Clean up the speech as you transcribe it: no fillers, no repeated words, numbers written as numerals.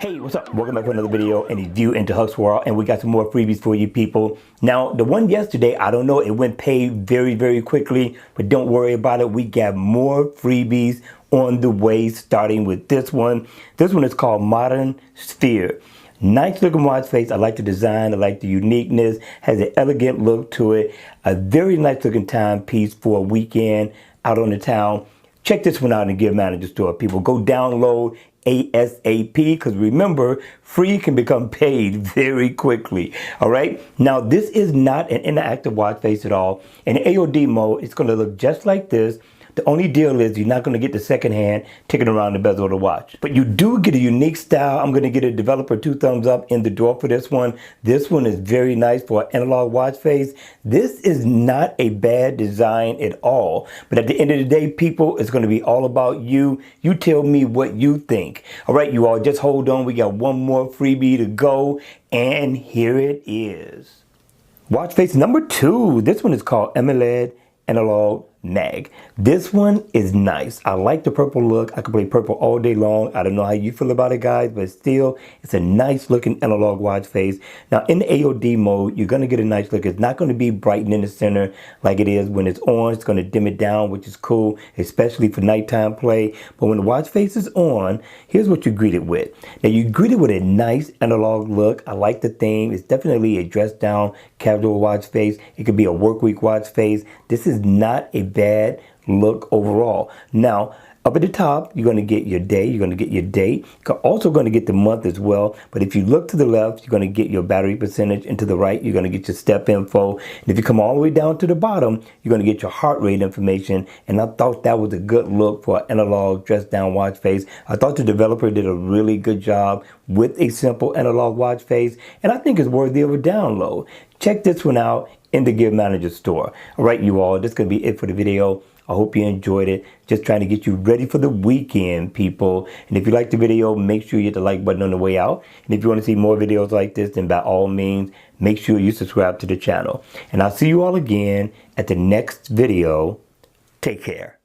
Hey, what's up? Welcome back to another video and a view into Huck's World, and we got some more freebies for you people. Now, the one yesterday, I don't know, it went paid very quickly, but don't worry about it. We got more freebies on the way, starting with this one. This one is called Modern Sphere. Nice looking watch face. I like the design. I like the uniqueness. Has an elegant look to it. A very nice looking timepiece for a weekend out on the town. Check this one out in the Gear Manager store, people. Go download ASAP, because remember, free can become paid very quickly. All right. Now, this is not an interactive watch face at all. In AOD mode, it's going to look just like this. The only deal is you're not going to get the second hand ticking around the bezel of the watch. But you do get a unique style. I'm going to get a developer 2 thumbs up in the door for this one. This one is very nice for an analog watch face. This is not a bad design at all. But at the end of the day, people, it's going to be all about you. You tell me what you think. All right, you all, just hold on. We got one more freebie to go. And here it is. Watch face number 2. This one is called AMOLED Analog Mag. This one is nice. I like the purple look. I could play purple all day long. I don't know how you feel about it, guys, but still, it's a nice looking analog watch face. Now, in the AOD mode, you're going to get a nice look. It's not going to be brightened in the center like it is when it's on. It's going to dim it down, which is cool, especially for nighttime play. But when the watch face is on, here's what you're greeted with. Now, you're greeted with a nice analog look. I like the theme. It's definitely a dressed down casual watch face. It could be a work week watch face. This is not a bad look overall. Now, up at the top, you're going to get your day, you're going to get your date. You're also going to get the month as well. But if you look to the left, you're going to get your battery percentage, and to the right, you're going to get your step info. And if you come all the way down to the bottom, you're going to get your heart rate information. And I thought that was a good look for an analog dressed down watch face. I thought the developer did a really good job with a simple analog watch face, and I think it's worthy of a download. Check this one out in the Gear Manager store. All right, you all, this is going to be it for the video. I hope you enjoyed it. Just trying to get you ready for the weekend, people. And if you liked the video, make sure you hit the like button on the way out. And if you want to see more videos like this, then by all means, make sure you subscribe to the channel. And I'll see you all again at the next video. Take care.